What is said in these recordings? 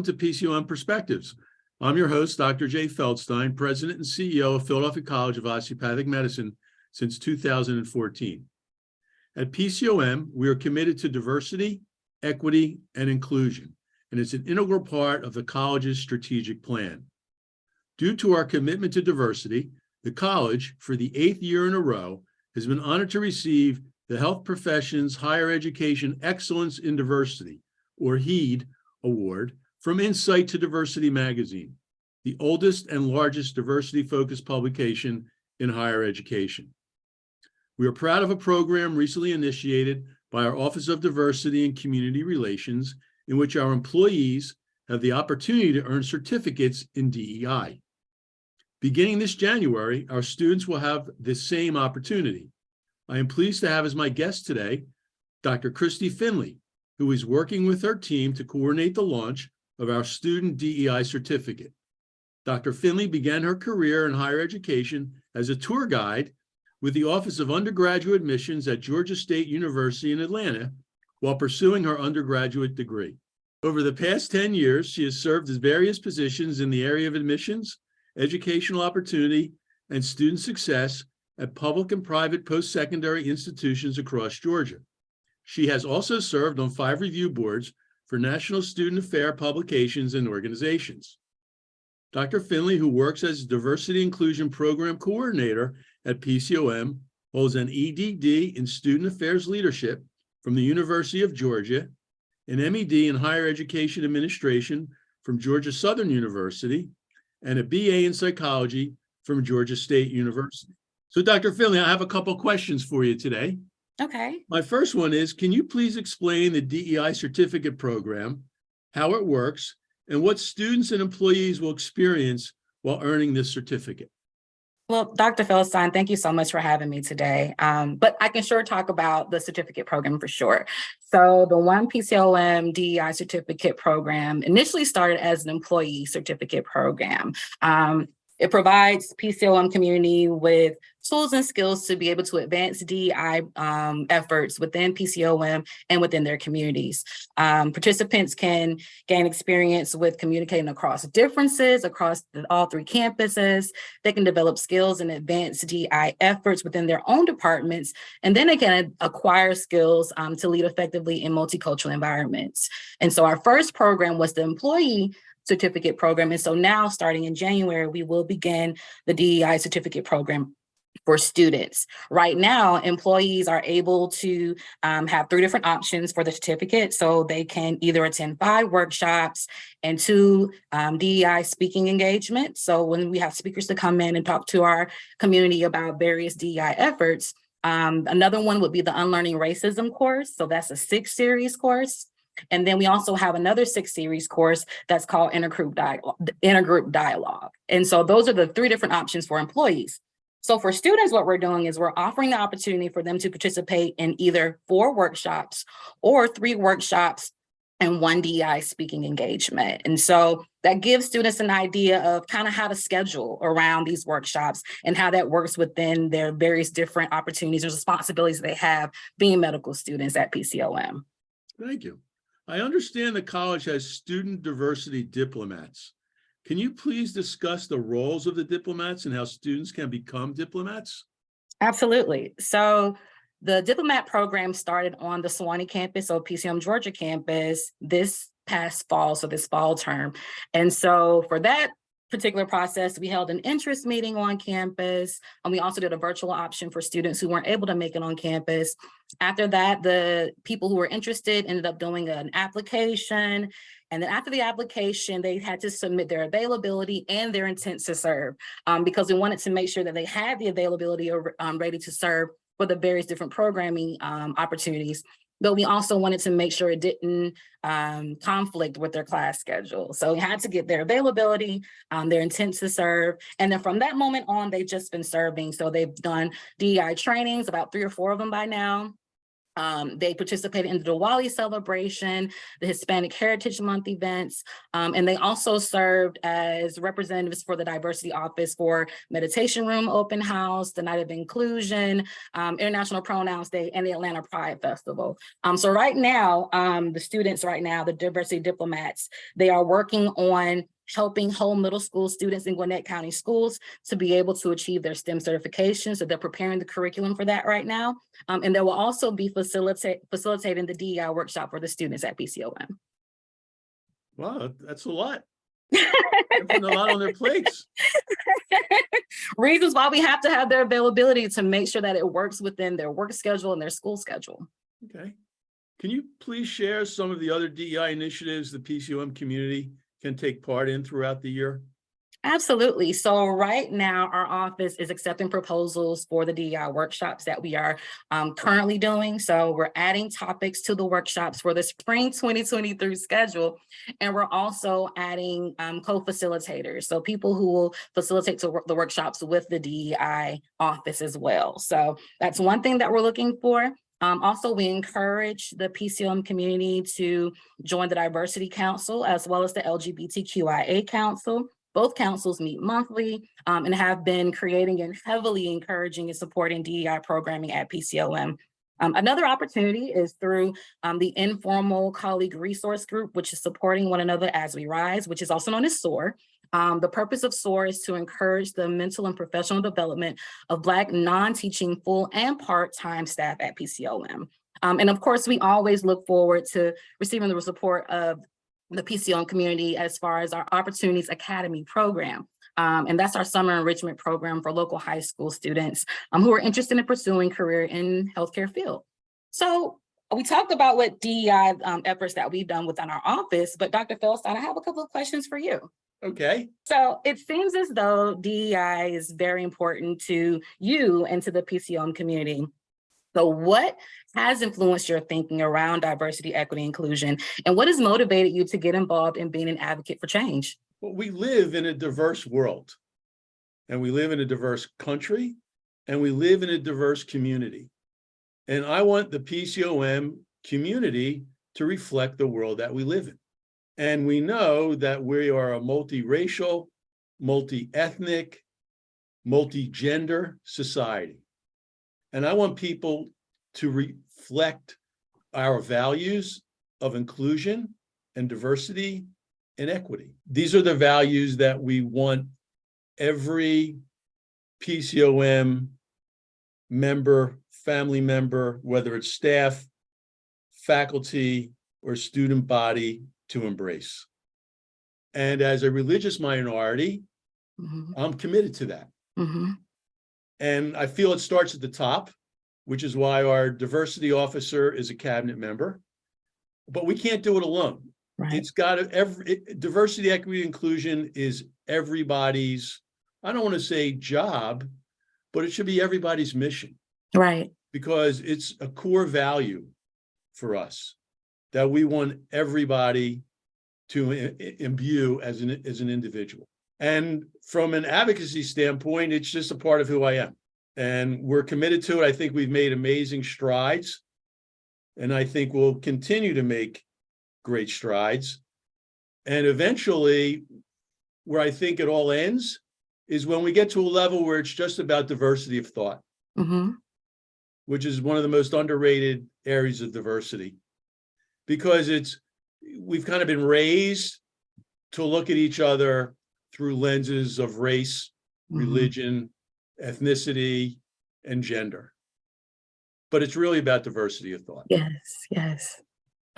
to PCOM Perspectives. I'm your host, Dr. Jay Feldstein, President and CEO of Philadelphia College of Osteopathic Medicine since 2014. At PCOM, we are committed to diversity, equity, and inclusion, and it's an integral part of the college's strategic plan. Due to our commitment to diversity, the college, for the 8th year in a row, has been honored to receive the Health Professions Higher Education Excellence in Diversity, or HEED, Award from Insight to Diversity magazine, the oldest and largest diversity-focused publication in higher education. We are proud of a program recently initiated by our Office of Diversity and Community Relations, in which our employees have the opportunity to earn certificates in DEI. Beginning this January, our students will have the same opportunity. I am pleased to have as my guest today, Dr. Christy Finley, who is working with her team to coordinate the launch of our Student DEI certificate. Dr. Finley began her career in higher education as a tour guide with the Office of Undergraduate Admissions at Georgia State University in Atlanta while pursuing her undergraduate degree. Over the past 10 years, she has served as various positions in the area of admissions, educational opportunity, and student success at public and private post-secondary institutions across Georgia. She has also served on 5 review boards for national student affairs publications and organizations. Dr. Finley, who works as Diversity Inclusion Program Coordinator at PCOM, holds an EDD in Student Affairs Leadership from the University of Georgia, an MED in Higher Education Administration from Georgia Southern University, and a BA in Psychology from Georgia State University. So, Dr. Finley, I have a couple questions for you today. Okay. My first one is, can you please explain the DEI certificate program, how it works, and what students and employees will experience while earning this certificate? Well, Dr. Feldstein, thank you so much for having me today. But I can sure talk about the certificate program for sure. So the One PCOM DEI certificate program initially started as an employee certificate program. It provides PCOM community with tools and skills to be able to advance DEI efforts within PCOM and within their communities. Participants can gain experience with communicating across differences across all 3 campuses. They can develop skills and advance DEI efforts within their own departments, and then they can acquire skills to lead effectively in multicultural environments. And so our first program was the employee certificate program. And so now, starting in January, we will begin the DEI certificate program for students. Right now, employees are able to have 3 different options for the certificate. So they can either attend 5 workshops and 2 DEI speaking engagements. So when we have speakers to come in and talk to our community about various DEI efforts, another one would be the Unlearning Racism course. So that's a 6-series course. And then we also have another 6-series course that's called Intergroup Dialogue. And so those are the 3 different options for employees. So for students, what we're doing is we're offering the opportunity for them to participate in either 4 workshops or 3 workshops and 1 DEI speaking engagement. And so that gives students an idea of kind of how to schedule around these workshops and how that works within their various different opportunities or responsibilities they have being medical students at PCOM. Thank you. I understand the college has Student Diversity Diplomats. Can you please discuss the roles of the diplomats and how students can become diplomats? Absolutely. So the diplomat program started on the Sewanee campus, so PCOM Georgia campus, this past fall, so this fall term. And so for that particular process, we held an interest meeting on campus, and we also did a virtual option for students who weren't able to make it on campus. After that, the people who were interested ended up doing an application. And then after the application, they had to submit their availability and their intent to serve because we wanted to make sure that they had the availability ready to serve for the various different programming opportunities. But we also wanted to make sure it didn't conflict with their class schedule. So we had to get their availability, their intent to serve. And then from that moment on, they've just been serving. So they've done DEI trainings, about 3 or 4 of them by now. They participated in the Diwali celebration, the Hispanic Heritage Month events, and they also served as representatives for the Diversity Office for Meditation Room Open House, the Night of Inclusion, International Pronouns Day, and the Atlanta Pride Festival. So right now, the students right now, the Diversity Diplomats, they are working on helping whole middle school students in Gwinnett County schools to be able to achieve their STEM certification. So they're preparing the curriculum for that right now. And they will also be facilitating the DEI workshop for the students at PCOM. Wow, that's a lot. They're putting a lot on their plates. Reasons why we have to have their availability to make sure that it works within their work schedule and their school schedule. Okay. Can you please share some of the other DEI initiatives the PCOM community can take part in throughout the year? Absolutely. So right now, our office is accepting proposals for the DEI workshops that we are currently doing. So we're adding topics to the workshops for the spring 2023 schedule. And we're also adding co-facilitators. So people who will facilitate the workshops with the DEI office as well. So that's one thing that we're looking for. Also, we encourage the PCOM community to join the Diversity Council as well as the LGBTQIA Council. Both councils meet monthly and have been creating and heavily encouraging and supporting DEI programming at PCOM. Another opportunity is through the informal colleague resource group, which is supporting one another as we rise, which is also known as SOAR. The purpose of SOAR is to encourage the mental and professional development of Black non-teaching full and part-time staff at PCOM. And of course, we always look forward to receiving the support of the PCOM community as far as our Opportunities Academy program. And that's our summer enrichment program for local high school students who are interested in pursuing career in healthcare field. So we talked about what DEI efforts that we've done within our office, but Dr. Feldstein, I have a couple of questions for you. Okay. So it seems as though DEI is very important to you and to the PCOM community. So what has influenced your thinking around diversity, equity, inclusion, and what has motivated you to get involved in being an advocate for change? Well, we live in a diverse world, and we live in a diverse country, and we live in a diverse community. And I want the PCOM community to reflect the world that we live in. And we know that we are a multiracial, multi-ethnic, multi-gender society. And I want people to reflect our values of inclusion and diversity and equity. These are the values that we want every PCOM member, family member, whether it's staff, faculty, or student body, to embrace. And as a religious minority, I'm committed to that. And I feel it starts at the top, which is why our diversity officer is a cabinet member. But we can't do it alone. Right. It's got to, diversity, equity, inclusion is everybody's, I don't want to say job, but it should be everybody's mission. Right. Because it's a core value for us that we want everybody to imbue as an individual. And from an advocacy standpoint, it's just a part of who I am. And we're committed to it. I think we've made amazing strides. And I think we'll continue to make great strides. And eventually, where I think it all ends is when we get to a level where it's just about diversity of thought, which is one of the most underrated areas of diversity. Because we've kind of been raised to look at each other through lenses of race, religion, ethnicity, and gender. But it's really about diversity of thought. Yes, yes.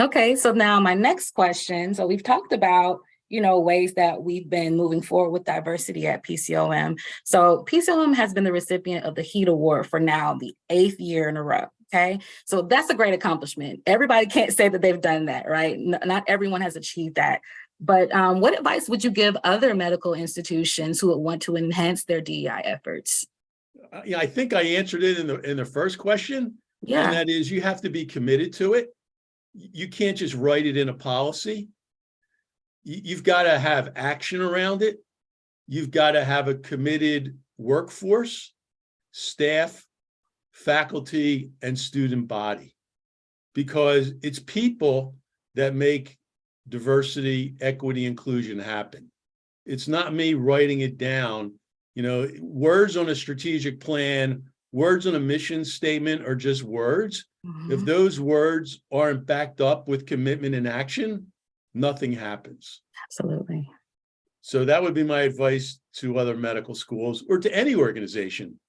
Okay, so now my next question. So we've talked about, ways that we've been moving forward with diversity at PCOM. So PCOM has been the recipient of the HEAT Award for now the 8th year in a row. Okay, so that's a great accomplishment. Everybody can't say that they've done that, right? Not everyone has achieved that. But what advice would you give other medical institutions who would want to enhance their DEI efforts? Yeah, I think I answered it in the first question. Yeah. And that is, you have to be committed to it. You can't just write it in a policy. You've got to have action around it. You've got to have a committed workforce, staff, faculty, and student body. because it's people that make diversity, equity, inclusion happen. It's not me writing it down. You know, words on a strategic plan, words on a mission statement are just words. If those words aren't backed up with commitment and action, nothing happens. Absolutely. So that would be my advice to other medical schools or to any organization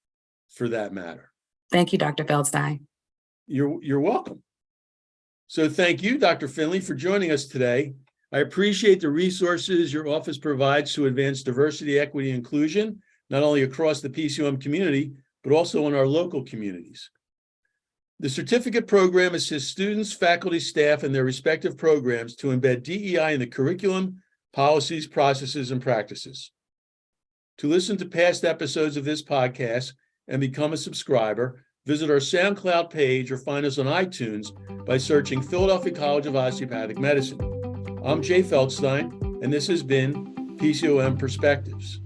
for that matter. Thank you, Dr. Feldstein. You're welcome. So thank you, Dr. Finley, for joining us today. I appreciate the resources your office provides to advance diversity, equity, and inclusion, not only across the PCOM community, but also in our local communities. The certificate program assists students, faculty, staff, and their respective programs to embed DEI in the curriculum, policies, processes, and practices. To listen to past episodes of this podcast and become a subscriber, visit our SoundCloud page or find us on iTunes by searching Philadelphia College of Osteopathic Medicine. I'm Jay Feldstein, and this has been PCOM Perspectives.